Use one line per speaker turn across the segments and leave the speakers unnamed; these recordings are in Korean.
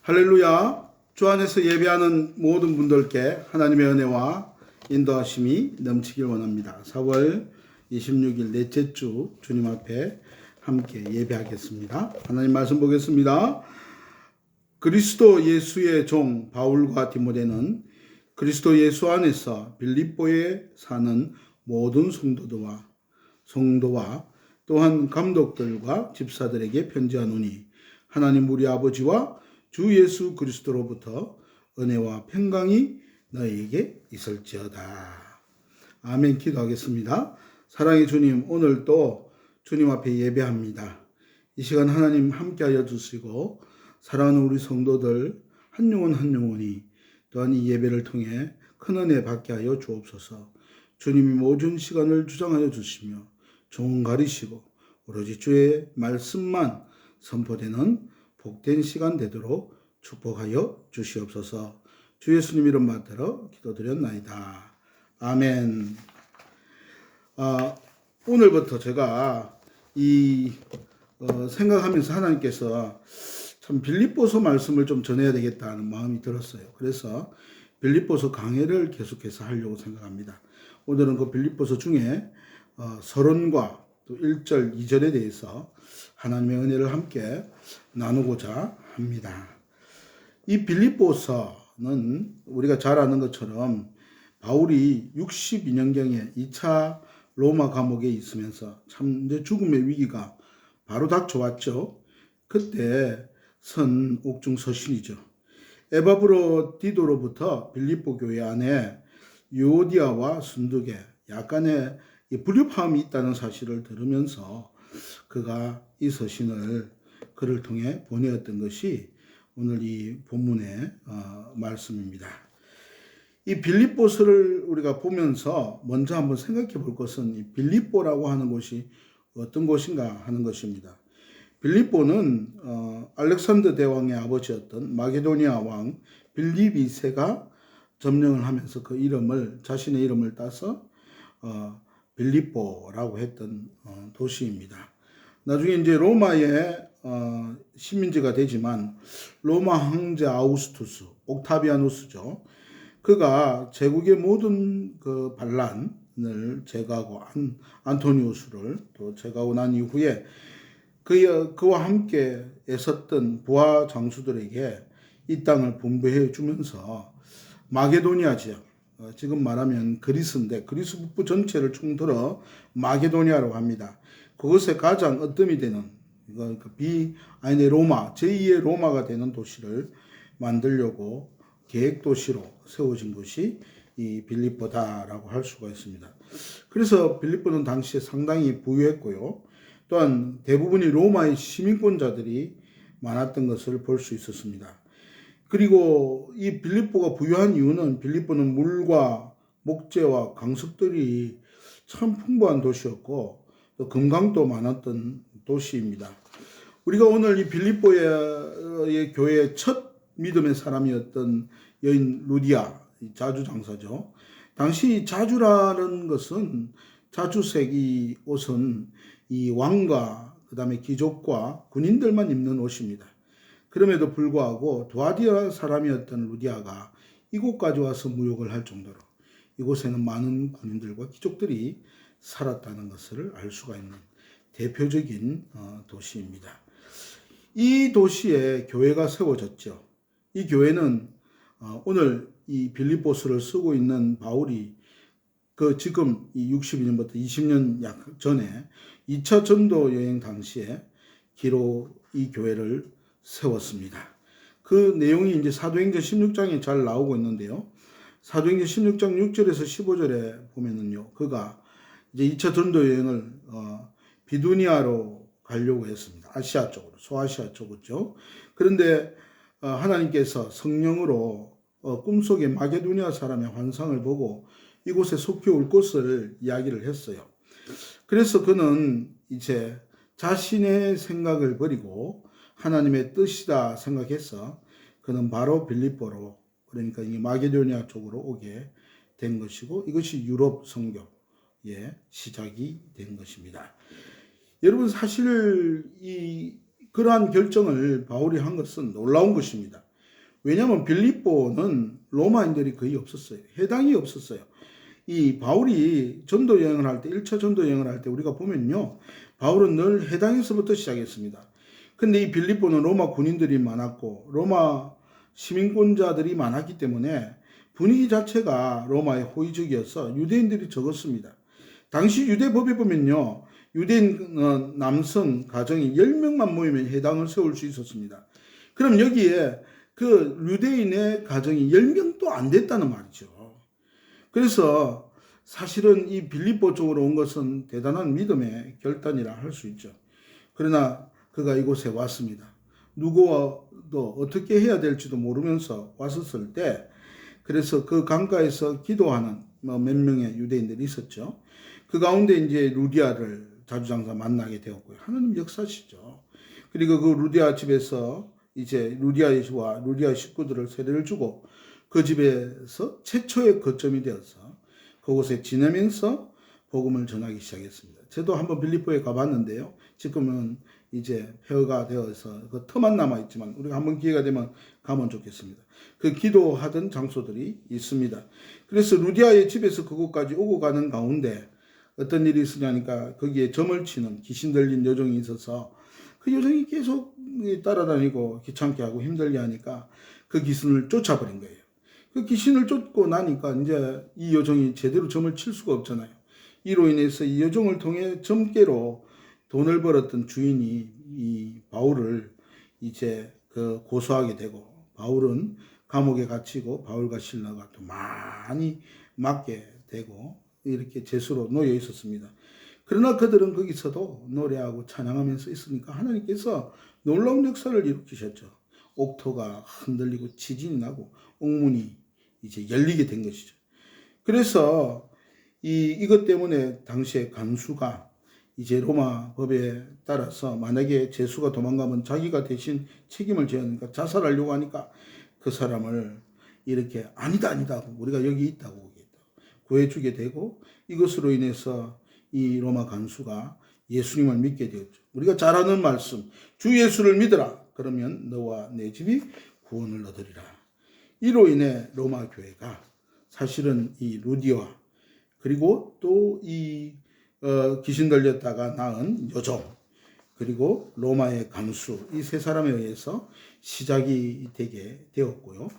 할렐루야. 주 안에서 예배하는 모든 분들께 하나님의 은혜와 인도하심이 넘치길 원합니다. 4월 26일 넷째 주 주님 앞에 함께 예배하겠습니다. 하나님 말씀 보겠습니다. 그리스도 예수의 종 바울과 디모데는 그리스도 예수 안에서 빌립보에 사는 모든 성도와 또한 감독들과 집사들에게 편지하노니 하나님 우리 아버지와 주 예수 그리스도로부터 은혜와 평강이 너희에게 있을지어다. 아멘. 기도하겠습니다. 사랑의 주님, 오늘 또 주님 앞에 예배합니다. 이 시간 하나님 함께하여 주시고 사랑하는 우리 성도들 한 영혼이 또한 이 예배를 통해 큰 은혜 받게 하여 주옵소서. 주님이 모든 시간을 주장하여 주시며 종은 가리시고 오로지 주의 말씀만 선포되는 복된 시간 되도록 축복하여 주시옵소서. 주 예수님 이름 받들어 기도드렸나이다. 아멘. 오늘부터 제가 생각하면서 하나님께서 참 빌립보서 말씀을 좀 전해야 되겠다는 마음이 들었어요. 그래서 빌립보서 강해를 계속해서 하려고 생각합니다. 오늘은 그 빌립보서 중에 서론과 또 1절, 2절에 대해서 하나님의 은혜를 함께 나누고자 합니다. 이 빌립보서는 우리가 잘 아는 것처럼 바울이 62년경에 2차 로마 감옥에 있으면서 참 이제 죽음의 위기가 바로 닥쳐왔죠. 그때 선 옥중 서신이죠. 에바브로디도로부터 빌립보 교회 안에 유오디아와 순두계 약간의 불협화음이 있다는 사실을 들으면서 그가 이 서신을 그를 통해 보내었던 것이 오늘 이 본문의 말씀입니다. 이 빌립보서를 우리가 보면서 먼저 한번 생각해 볼 것은 이 빌립보라고 하는 곳이 어떤 곳인가 하는 것입니다. 빌립보는 알렉산더 대왕의 아버지였던 마게도니아 왕 빌립 2세가 점령을 하면서 그 이름을 자신의 이름을 따서 빌립보라고 했던 도시입니다. 나중에 이제 로마의 식민지가 되지만 로마 황제 아우구스투스, 옥타비아누스죠. 그가 제국의 모든 그 반란을 제거하고 안토니우스를 또 제거하고 난 이후에 그와 함께 애썼던 부하 장수들에게 이 땅을 분배해 주면서 마게도니아 지역, 지금 말하면 그리스인데 그리스 북부 전체를 총들어 마게도니아라고 합니다. 그것에 가장 으뜸이 되는 로마, 제2의 로마가 되는 도시를 만들려고 계획도시로 세워진 것이 이 빌립보다라고 할 수가 있습니다. 그래서 빌립보는 당시에 상당히 부유했고요. 또한 대부분이 로마의 시민권자들이 많았던 것을 볼 수 있었습니다. 그리고 이 빌립보가 부유한 이유는 빌립보는 물과 목재와 강석들이 참 풍부한 도시였고 또 금강도 많았던 도시입니다. 우리가 오늘 이 빌립보의 교회의 첫 믿음의 사람이었던 여인 루디아, 자주 장사죠. 당시 자주라는 것은 자주색 이 옷은 이 왕과 그다음에 귀족과 군인들만 입는 옷입니다. 그럼에도 불구하고 두아디아 사람이었던 루디아가 이곳까지 와서 무역을 할 정도로 이곳에는 많은 군인들과 귀족들이 살았다는 것을 알 수가 있는 대표적인 도시입니다. 이 도시에 교회가 세워졌죠. 이 교회는 오늘 이 빌립보서를 쓰고 있는 바울이 지금 이 62년부터 20년 약 전에 2차 전도 여행 당시에 기로 이 교회를 세웠습니다. 그 내용이 이제 사도행전 16장에 잘 나오고 있는데요. 사도행전 16장 6절에서 15절에 보면은요, 그가 이제 2차 전도 여행을 비두니아로 가려고 했습니다. 아시아 쪽으로, 소아시아 쪽이죠. 그런데 하나님께서 성령으로 꿈속에 마게도니아 사람의 환상을 보고 이곳에 속히 올 것을 이야기를 했어요. 그래서 그는 이제 자신의 생각을 버리고 하나님의 뜻이다 생각해서 그는 바로 빌립보로, 그러니까 이 마게도니아 쪽으로 오게 된 것이고 이것이 유럽 선교의 시작이 된 것입니다. 여러분, 사실 그러한 결정을 바울이 한 것은 놀라운 것입니다. 왜냐하면 빌립보는 로마인들이 거의 없었어요. 해당이 없었어요. 이 바울이 전도 여행을 할 때, 1차 전도 여행을 할 때 우리가 보면요. 바울은 늘 해당에서부터 시작했습니다. 근데 이 빌립보는 로마 군인들이 많았고, 로마 시민권자들이 많았기 때문에 분위기 자체가 로마의 호의적이어서 유대인들이 적었습니다. 당시 유대법에 보면요. 유대인 남성 가정이 10명만 모이면 해당을 세울 수 있었습니다. 그럼 여기에 그 유대인의 가정이 10명도 안 됐다는 말이죠. 그래서 사실은 이 빌립보 쪽으로 온 것은 대단한 믿음의 결단이라 할 수 있죠. 그러나 그가 이곳에 왔습니다. 누구와도 어떻게 해야 될지도 모르면서 왔었을 때, 그래서 그 강가에서 기도하는 몇 명의 유대인들이 있었죠. 그 가운데 이제 루디아를 자주장사 만나게 되었고요. 하나님 역사시죠. 그리고 그 루디아 집에서 이제 루디아와 루디아 식구들을 세례를 주고 그 집에서 최초의 거점이 되어서 그곳에 지내면서 복음을 전하기 시작했습니다. 저도 한번 빌립보에 가봤는데요. 지금은 이제 폐허가 되어서 그 터만 남아있지만 우리가 한번 기회가 되면 가면 좋겠습니다. 그 기도하던 장소들이 있습니다. 그래서 루디아의 집에서 그곳까지 오고 가는 가운데 어떤 일이 있으냐니까 거기에 점을 치는 귀신 들린 여종이 있어서 그 여종이 계속 따라다니고 귀찮게 하고 힘들게 하니까 그 귀신을 쫓아버린 거예요. 그 귀신을 쫓고 나니까 이제 이 여종이 제대로 점을 칠 수가 없잖아요. 이로 인해서 이 여종을 통해 점괘로 돈을 벌었던 주인이 이 바울을 이제 그 고소하게 되고 바울은 감옥에 갇히고 바울과 실라가 또 많이 맞게 되고 이렇게 죄수로 놓여 있었습니다. 그러나 그들은 거기서도 노래하고 찬양하면서 있으니까 하나님께서 놀라운 역사를 일으키셨죠. 옥토가 흔들리고 지진이 나고 옥문이 이제 열리게 된 것이죠. 그래서 이것 때문에 당시에 간수가 이제 로마 법에 따라서 만약에 죄수가 도망가면 자기가 대신 책임을 져야 하니까 자살하려고 하니까 그 사람을 이렇게 아니다 우리가 여기 있다고 구해주게 되고 이것으로 인해서 이 로마 간수가 예수님을 믿게 되었죠. 우리가 잘 아는 말씀 주 예수를 믿으라 그러면 너와 내 집이 구원을 얻으리라. 이로 인해 로마 교회가 사실은 이 루디아 그리고 또 이 귀신 들렸다가 나은 여종 그리고 로마의 간수 이 세 사람에 의해서 시작이 되게 되었고요.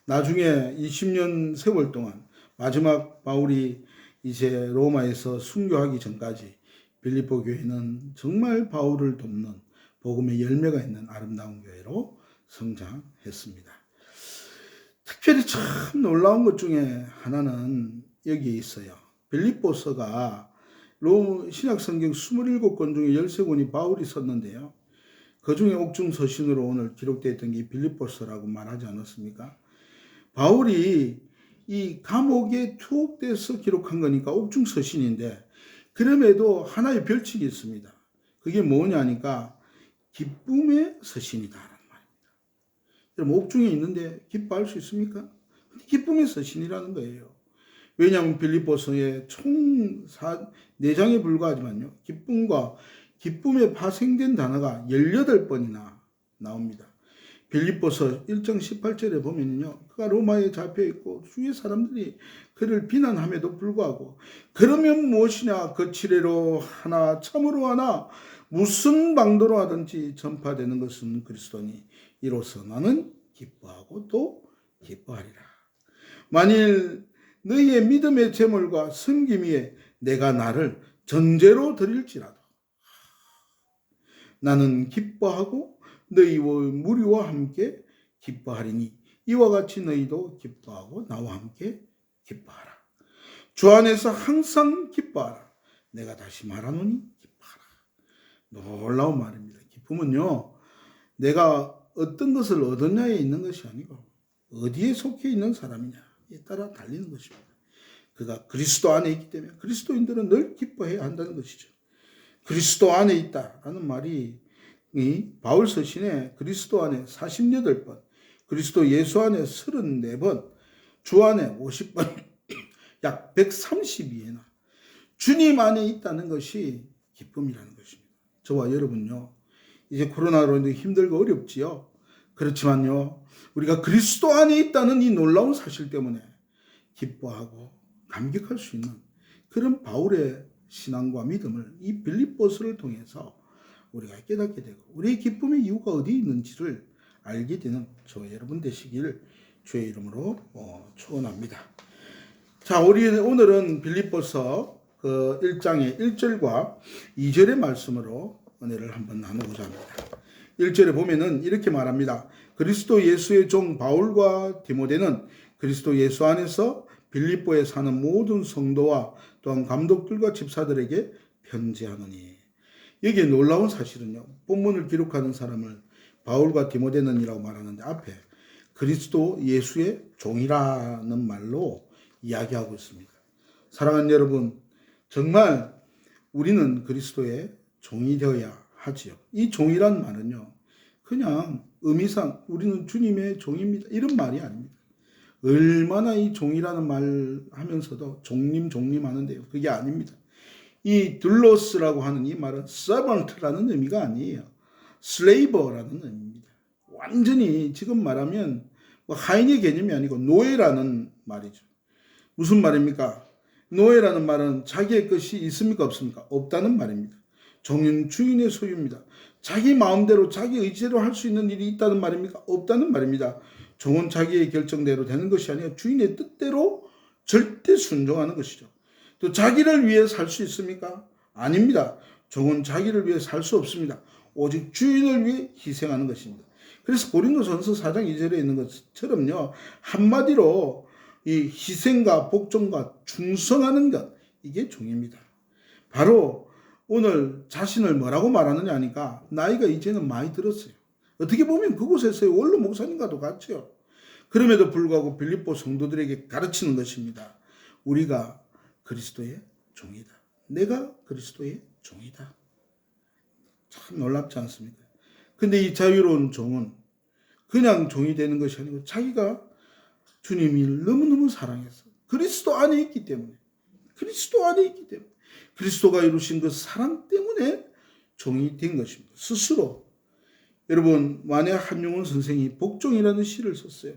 나중에 20년 세월 동안 마지막 바울이 이제 로마에서 순교하기 전까지 빌립보 교회는 정말 바울을 돕는 복음의 열매가 있는 아름다운 교회로 성장했습니다. 특별히 참 놀라운 것 중에 하나는 여기에 있어요. 빌립보서가 신약성경 27권 중에 13권이 바울이 썼는데요. 그 중에 옥중 서신으로 오늘 기록되어 있던 게 빌립보서라고 말하지 않았습니까? 바울이 이 감옥에 투옥돼서 기록한 거니까 옥중 서신인데 그럼에도 하나의 별칭이 있습니다. 그게 뭐냐니까 기쁨의 서신이다라는 말입니다. 여러분 옥중에 있는데 기뻐할 수 있습니까? 기쁨의 서신이라는 거예요. 왜냐하면 빌립보서에 총 4장에 불과하지만요. 기쁨에 파생된 단어가 18번이나 나옵니다. 빌립보서 1장 18절에 보면요. 그가 로마에 잡혀있고 주위의 사람들이 그를 비난함에도 불구하고 그러면 무엇이냐 거칠애로 하나 참으로 하나 무슨 방도로 하든지 전파되는 것은 그리스도니 이로써 나는 기뻐하고 또 기뻐하리라. 만일 너희의 믿음의 제물과 섬김 위에 내가 나를 전제로 드릴지라도 나는 기뻐하고 너희의 무리와 함께 기뻐하리니 이와 같이 너희도 기뻐하고 나와 함께 기뻐하라. 주 안에서 항상 기뻐하라. 내가 다시 말하노니 기뻐하라. 놀라운 말입니다. 기쁨은요. 내가 어떤 것을 얻었냐에 있는 것이 아니고 어디에 속해 있는 사람이냐에 따라 달리는 것입니다. 그가 그리스도 안에 있기 때문에 그리스도인들은 늘 기뻐해야 한다는 것이죠. 그리스도 안에 있다라는 말이 이 바울 서신에 그리스도 안에 48번, 그리스도 예수 안에 34번, 주 안에 50번, 약 132회나 주님 안에 있다는 것이 기쁨이라는 것입니다. 저와 여러분요, 이제 코로나로 힘들고 어렵지요. 그렇지만요, 우리가 그리스도 안에 있다는 이 놀라운 사실 때문에 기뻐하고 감격할 수 있는 그런 바울의 신앙과 믿음을 이 빌립보서를 통해서 우리가 깨닫게 되고 우리의 기쁨의 이유가 어디에 있는지를 알게 되는 저와 여러분 되시길 주의 이름으로 축원합니다. 자, 우리 오늘은 빌립보서 그 1장의 1절과 2절의 말씀으로 은혜를 한번 나누고자 합니다. 1절에 보면은 이렇게 말합니다. 그리스도 예수의 종 바울과 디모데는 그리스도 예수 안에서 빌립보에 사는 모든 성도와 또한 감독들과 집사들에게 편지하노니. 여기에 놀라운 사실은요, 본문을 기록하는 사람을 바울과 디모데는이라고 말하는데 앞에 그리스도 예수의 종이라는 말로 이야기하고 있습니다. 사랑하는 여러분, 정말 우리는 그리스도의 종이 되어야 하지요. 이 종이란 말은요, 그냥 의미상 우리는 주님의 종입니다, 이런 말이 아닙니다. 얼마나 이 종이라는 말 하면서도 종님 하는데요, 그게 아닙니다. 이 둘로스라고 하는 이 말은 servant라는 의미가 아니에요. slave라는 의미입니다. 완전히 지금 말하면 하인의 개념이 아니고 노예라는 말이죠. 무슨 말입니까? 노예라는 말은 자기의 것이 있습니까 없습니까? 없다는 말입니다. 종은 주인의 소유입니다. 자기 마음대로 자기 의지대로 할 수 있는 일이 있다는 말입니까? 없다는 말입니다. 종은 자기의 결정대로 되는 것이 아니라 주인의 뜻대로 절대 순종하는 것이죠. 또 자기를 위해 살 수 있습니까? 아닙니다. 종은 자기를 위해 살 수 없습니다. 오직 주인을 위해 희생하는 것입니다. 그래서 고린도전서 4장 2절에 있는 것처럼요, 한마디로 이 희생과 복종과 충성하는 것, 이게 종입니다. 바로 오늘 자신을 뭐라고 말하느냐 하니까 나이가 이제는 많이 들었어요. 어떻게 보면 그곳에서의 원로 목사님과도 같죠. 그럼에도 불구하고 빌립보 성도들에게 가르치는 것입니다. 우리가 그리스도의 종이다. 내가 그리스도의 종이다. 참 놀랍지 않습니까? 근데 이 자유로운 종은 그냥 종이 되는 것이 아니고 자기가 주님을 너무너무 사랑해서 그리스도 안에 있기 때문에 그리스도가 이루신 그 사랑 때문에 종이 된 것입니다. 스스로. 여러분, 만해 한용운 선생이 복종이라는 시를 썼어요.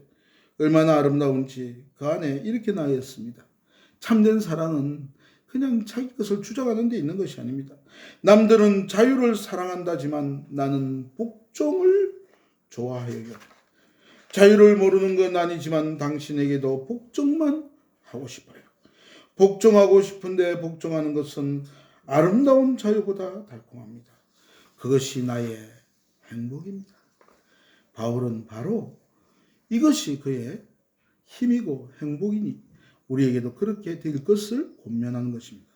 얼마나 아름다운지 그 안에 이렇게 나였습니다. 참된 사랑은 그냥 자기 것을 주장하는 데 있는 것이 아닙니다. 남들은 자유를 사랑한다지만 나는 복종을 좋아해요. 자유를 모르는 건 아니지만 당신에게도 복종만 하고 싶어요. 복종하고 싶은데 복종하는 것은 아름다운 자유보다 달콤합니다. 그것이 나의 행복입니다. 바울은 바로 이것이 그의 힘이고 행복이니 우리에게도 그렇게 될 것을 권면하는 것입니다.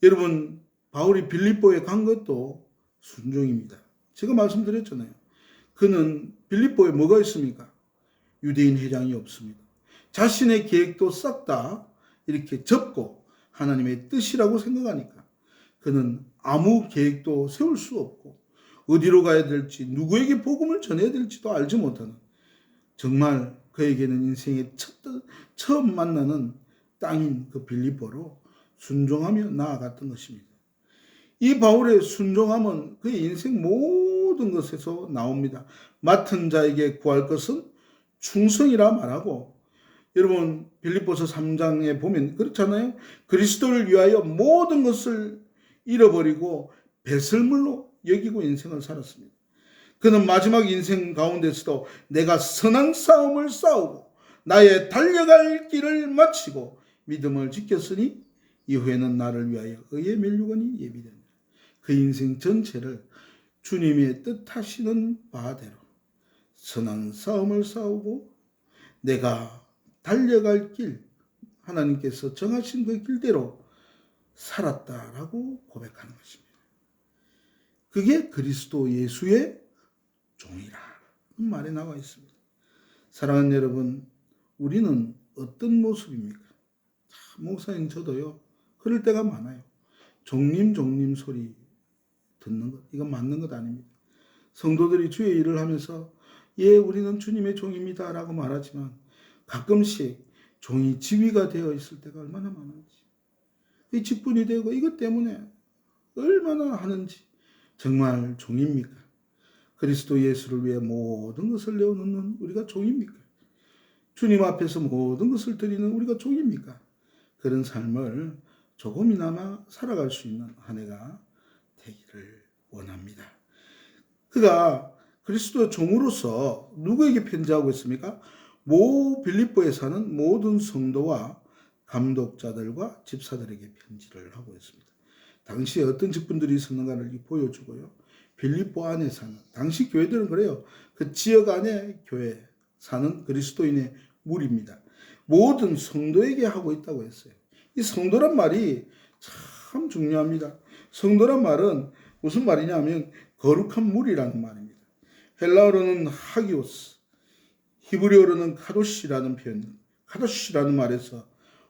여러분, 바울이 빌립보에 간 것도 순종입니다. 제가 말씀드렸잖아요. 그는 빌립보에 뭐가 있습니까? 유대인 회장이 없습니다. 자신의 계획도 싹 다 이렇게 접고 하나님의 뜻이라고 생각하니까 그는 아무 계획도 세울 수 없고 어디로 가야 될지 누구에게 복음을 전해야 될지도 알지 못하는, 정말 그에게는 인생의 처음 만나는 땅인 그 빌립보로 순종하며 나아갔던 것입니다. 이 바울의 순종함은 그의 인생 모든 것에서 나옵니다. 맡은 자에게 구할 것은 충성이라 말하고, 여러분 빌립보서 3장에 보면 그렇잖아요. 그리스도를 위하여 모든 것을 잃어버리고 배설물로 여기고 인생을 살았습니다. 그는 마지막 인생 가운데서도 내가 선한 싸움을 싸우고 나의 달려갈 길을 마치고 믿음을 지켰으니 이후에는 나를 위하여 의의 면류관이 예비된다. 그 인생 전체를 주님의 뜻하시는 바대로 선한 싸움을 싸우고 내가 달려갈 길, 하나님께서 정하신 그 길대로 살았다라고 고백하는 것입니다. 그게 그리스도 예수의 종이라 말에 나와 있습니다. 사랑하는 여러분, 우리는 어떤 모습입니까? 목사님 저도요, 그럴 때가 많아요. 종님 소리 듣는 것, 이건 맞는 것 아닙니다. 성도들이 주의 일을 하면서 예, 우리는 주님의 종입니다 라고 말하지만 가끔씩 종이 지위가 되어 있을 때가 얼마나 많은지, 이 직분이 되고 이것 때문에 얼마나 하는지, 정말 종입니까? 그리스도 예수를 위해 모든 것을 내어놓는 우리가 종입니까? 주님 앞에서 모든 것을 드리는 우리가 종입니까? 그런 삶을 조금이나마 살아갈 수 있는 한 해가 되기를 원합니다. 그가 그리스도의 종으로서 누구에게 편지하고 있습니까? 빌립보에 사는 모든 성도와 감독자들과 집사들에게 편지를 하고 있습니다. 당시에 어떤 직분들이 있었는가를 보여주고요. 빌립보 안에 사는, 당시 교회들은 그래요. 그 지역 안에 교회 사는 그리스도인의 무리입니다. 모든 성도에게 하고 있다고 했어요. 이 성도란 말이 참 중요합니다. 성도란 말은 무슨 말이냐면 거룩한 무리라는 말입니다. 헬라어로는 하기오스, 히브리어로는 카도시라는 표현, 카도시라는 말에서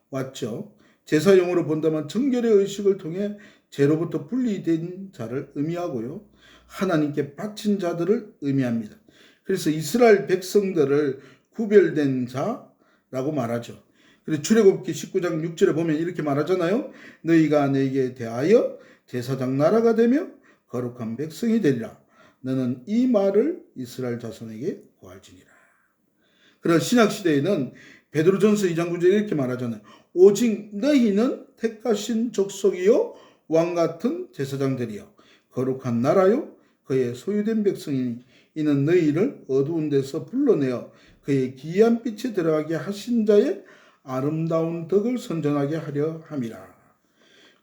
왔죠. 제사용으로 본다면 정결의 의식을 통해 죄로부터 분리된 자를 의미하고요. 하나님께 바친 자들을 의미합니다. 그래서 이스라엘 백성들을 구별된 자라고 말하죠. 그래서 출애굽기 19장 6절에 보면 이렇게 말하잖아요. 너희가 내게 대하여 제사장 나라가 되며 거룩한 백성이 되리라. 너는 이 말을 이스라엘 자손에게 고할지니라. 그러나 신약시대에는 베드로전서 2장 9절에 이렇게 말하잖아요. 오직 너희는 택하신 족속이요 왕같은 제사장들이요 거룩한 나라요 그의 소유된 백성이니 이는 너희를 어두운 데서 불러내어 그의 기이한 빛에 들어가게 하신 자의 아름다운 덕을 선전하게 하려 함이라.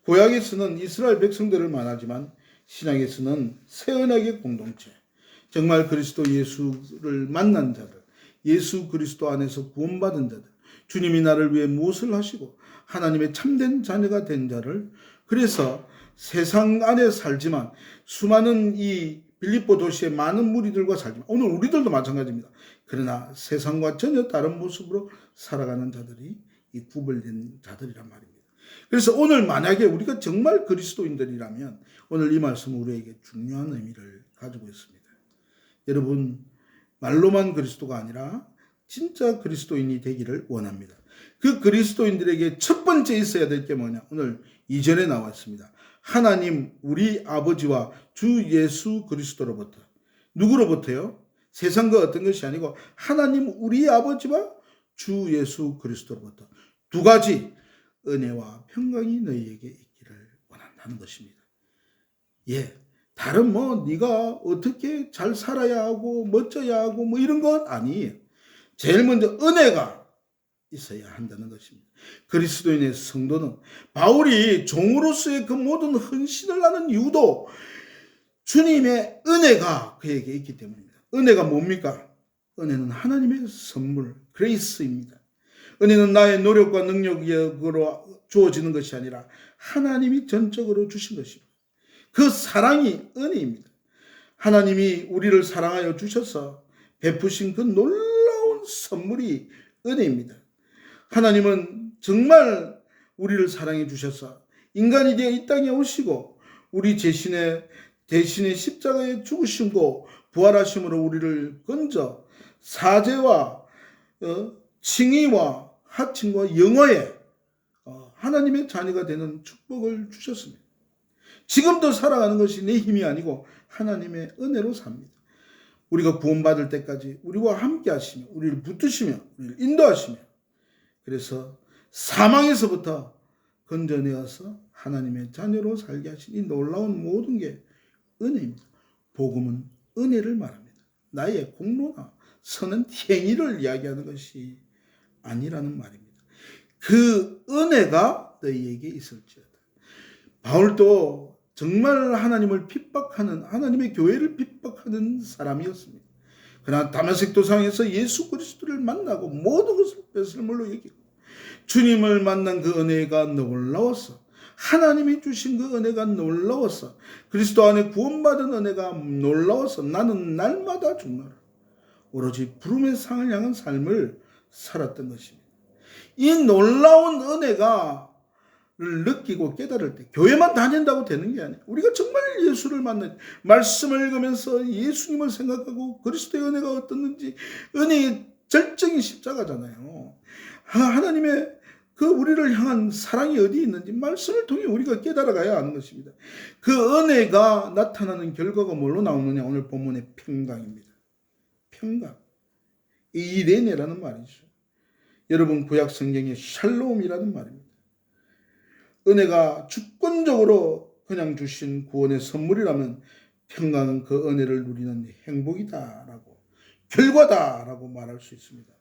구약에서는 이스라엘 백성들을 말하지만 신약에서는 새 언약의 공동체, 정말 그리스도 예수를 만난 자들, 예수 그리스도 안에서 구원받은 자들, 주님이 나를 위해 무엇을 하시고 하나님의 참된 자녀가 된 자를, 그래서 세상 안에 살지만 수많은 이 빌립보 도시의 많은 무리들과 살지만 오늘 우리들도 마찬가지입니다. 그러나 세상과 전혀 다른 모습으로 살아가는 자들이 이 구별된 자들이란 말입니다. 그래서 오늘 만약에 우리가 정말 그리스도인들이라면 오늘 이 말씀은 우리에게 중요한 의미를 가지고 있습니다. 여러분, 말로만 그리스도가 아니라 진짜 그리스도인이 되기를 원합니다. 그 그리스도인들에게 첫 번째 있어야 될 게 뭐냐? 오늘 2절에 나와 있습니다. 하나님 우리 아버지와 주 예수 그리스도로부터. 누구로부터요? 세상과 어떤 것이 아니고 하나님 우리 아버지와 주 예수 그리스도로부터 두 가지 은혜와 평강이 너희에게 있기를 원한다는 것입니다. 예, 다른 네가 어떻게 잘 살아야 하고 멋져야 하고 이런 건 아니에요. 제일 먼저 은혜가 있어야 한다는 것입니다. 그리스도인의 성도는 바울이 종으로서의 그 모든 헌신을 하는 이유도 주님의 은혜가 그에게 있기 때문입니다. 은혜가 뭡니까? 은혜는 하나님의 선물, 그레이스입니다. 은혜는 나의 노력과 능력으로 주어지는 것이 아니라 하나님이 전적으로 주신 것입니다. 그 사랑이 은혜입니다. 하나님이 우리를 사랑하여 주셔서 베푸신 그 놀라운 선물이 은혜입니다. 하나님은 정말 우리를 사랑해 주셔서 인간이 되어 이 땅에 오시고 우리 대신에 십자가에 죽으시고 부활하심으로 우리를 건져 사죄와 칭의와 하칭과 영화에 하나님의 자녀가 되는 축복을 주셨습니다. 지금도 살아가는 것이 내 힘이 아니고 하나님의 은혜로 삽니다. 우리가 구원받을 때까지 우리와 함께 하시며 우리를 붙드시며 우리를 인도하시며 그래서 사망에서부터 건져내어서 하나님의 자녀로 살게 하신 이 놀라운 모든 게 은혜입니다. 복음은 은혜를 말합니다. 나의 공로나 선한 행위를 이야기하는 것이 아니라는 말입니다. 그 은혜가 너희에게 있을지어다. 바울도 정말 하나님을 핍박하는, 하나님의 교회를 핍박하는 사람이었습니다. 그러나 다메섹 도상에서 예수 그리스도를 만나고 모든 것을 뺏을물로 여기고 주님을 만난 그 은혜가 놀라웠어. 하나님이 주신 그 은혜가 놀라웠어. 그리스도 안에 구원받은 은혜가 놀라워서 나는 날마다 죽노라. 오로지 부름의 상을 향한 삶을 살았던 것입니다. 이 놀라운 은혜가 느끼고 깨달을 때 교회만 다닌다고 되는 게 아니에요. 우리가 정말 예수를 만나 말씀을 읽으면서 예수님을 생각하고 그리스도의 은혜가 어떻는지 은혜의 절정이 십자가잖아요. 하나님의 그 우리를 향한 사랑이 어디 있는지 말씀을 통해 우리가 깨달아가야 하는 것입니다. 그 은혜가 나타나는 결과가 뭘로 나오느냐? 오늘 본문의 평강입니다. 평강. 이레네라는 말이죠. 여러분 구약 성경의 샬롬이라는 말입니다. 은혜가 주권적으로 그냥 주신 구원의 선물이라면 평강은 그 은혜를 누리는 행복이다라고, 결과다라고 말할 수 있습니다.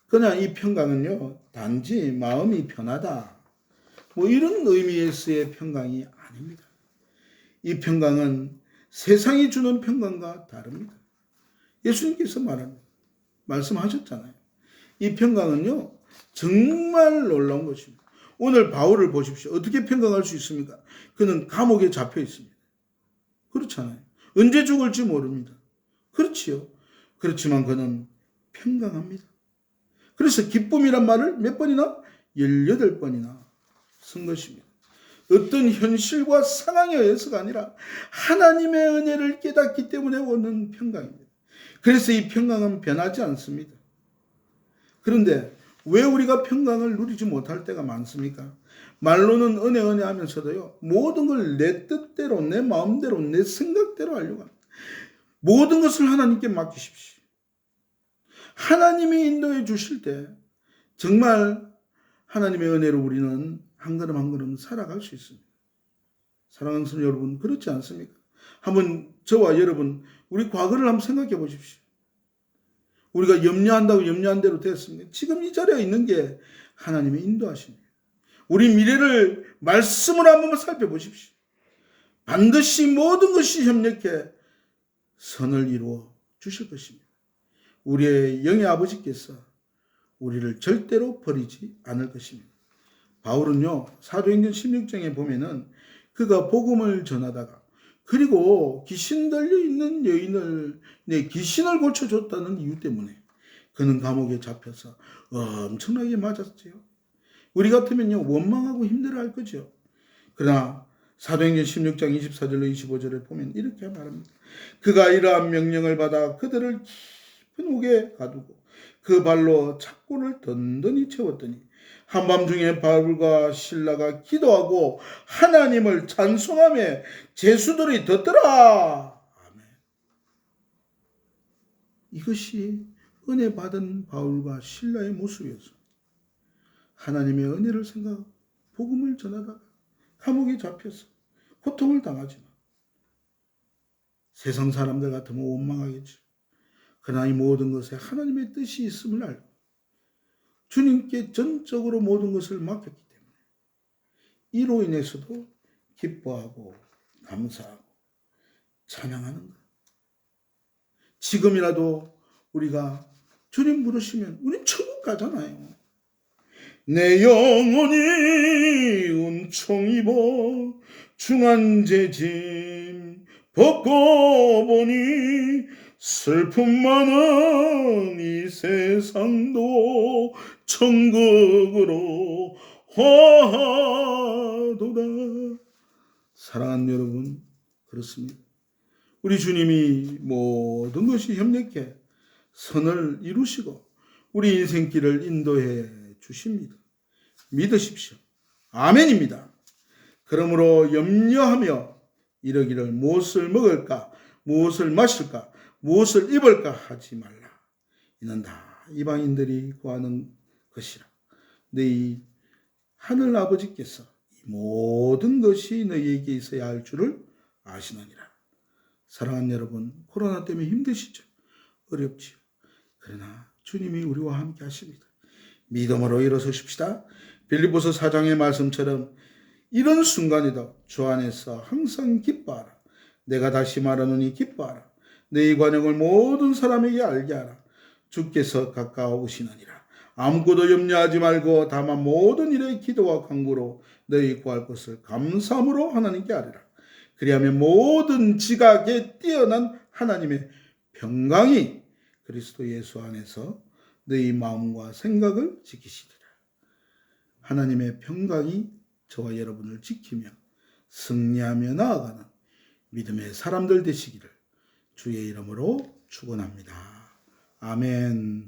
그냥 이 평강은요, 단지 마음이 편하다, 이런 의미에서의 평강이 아닙니다. 이 평강은 세상이 주는 평강과 다릅니다. 예수님께서 말씀하셨잖아요. 이 평강은요, 정말 놀라운 것입니다. 오늘 바울을 보십시오. 어떻게 평강할 수 있습니까? 그는 감옥에 잡혀 있습니다. 그렇잖아요. 언제 죽을지 모릅니다. 그렇지요. 그렇지만 그는 평강합니다. 그래서 기쁨이란 말을 몇 번이나? 18번이나 쓴 것입니다. 어떤 현실과 상황에 의해서가 아니라 하나님의 은혜를 깨닫기 때문에 오는 평강입니다. 그래서 이 평강은 변하지 않습니다. 그런데 왜 우리가 평강을 누리지 못할 때가 많습니까? 말로는 은혜 하면서도요, 모든 걸 내 뜻대로, 내 마음대로, 내 생각대로 하려고 합니다. 모든 것을 하나님께 맡기십시오. 하나님이 인도해 주실 때 정말 하나님의 은혜로 우리는 한 걸음 한 걸음 살아갈 수 있습니다. 사랑하는 성도 여러분, 그렇지 않습니까? 한번 저와 여러분, 우리 과거를 한번 생각해 보십시오. 우리가 염려한다고 염려한 대로 됐습니다. 지금 이 자리에 있는 게 하나님의 인도하십니다. 우리 미래를 말씀으로 한번 살펴보십시오. 반드시 모든 것이 협력해 선을 이루어 주실 것입니다. 우리의 영의 아버지께서 우리를 절대로 버리지 않을 것입니다. 바울은요, 사도행전 16장에 보면은 그가 복음을 전하다가 그리고 귀신 들려있는 여인을 귀신을 고쳐줬다는 이유 때문에 그는 감옥에 잡혀서 엄청나게 맞았지요. 우리 같으면요, 원망하고 힘들어할 거죠. 그러나 사도행전 16장 24절로 25절을 보면 이렇게 말합니다. 그가 이러한 명령을 받아 그들을 깊은 옥에 가두고 그 발로 착고를 든든히 채웠더니 한밤중에 바울과 실라가 기도하고 하나님을 찬송하며 제수들이 듣더라. 아멘. 이것이 은혜 받은 바울과 실라의 모습이었습니다. 하나님의 은혜를 생각하고 복음을 전하다가 감옥에 잡혀서 고통을 당하지만 세상 사람들 같으면 원망하겠죠. 그러나 이 모든 것에 하나님의 뜻이 있음을 알고 주님께 전적으로 모든 것을 맡겼기 때문에 이로 인해서도 기뻐하고 감사하고 찬양하는 것. 지금이라도 우리가 주님 부르시면 우리 천국 가잖아요. 내 영혼이 은총 입어 중한제짐 벗고 보니 슬픔 많은 이 세상도 천국으로 화도다. 사랑하는 여러분, 그렇습니다. 우리 주님이 모든 것이 협력해 선을 이루시고 우리 인생길을 인도해 주십니다. 믿으십시오. 아멘입니다. 그러므로 염려하며 이러기를 무엇을 먹을까, 무엇을 마실까, 무엇을 입을까 하지 말라. 이는 다 이방인들이 구하는 것이라. 너희 하늘 아버지께서 이 모든 것이 너희에게 있어야 할 줄을 아시느니라. 사랑하는 여러분, 코로나 때문에 힘드시죠? 어렵지요. 그러나 주님이 우리와 함께 하십니다. 믿음으로 일어서십시다. 빌립보서 4장의 말씀처럼 이런 순간에도 주 안에서 항상 기뻐하라. 내가 다시 말하노니 기뻐하라. 너희 관용을 모든 사람에게 알게 하라. 주께서 가까우시느니라. 아무것도 염려하지 말고 다만 모든 일에 기도와 간구로 너희 구할 것을 감사함으로 하나님께 아뢰라. 그리하면 모든 지각에 뛰어난 하나님의 평강이 그리스도 예수 안에서 너희 마음과 생각을 지키시리라. 하나님의 평강이 저와 여러분을 지키며 승리하며 나아가는 믿음의 사람들 되시기를 주의 이름으로 축원합니다. 아멘.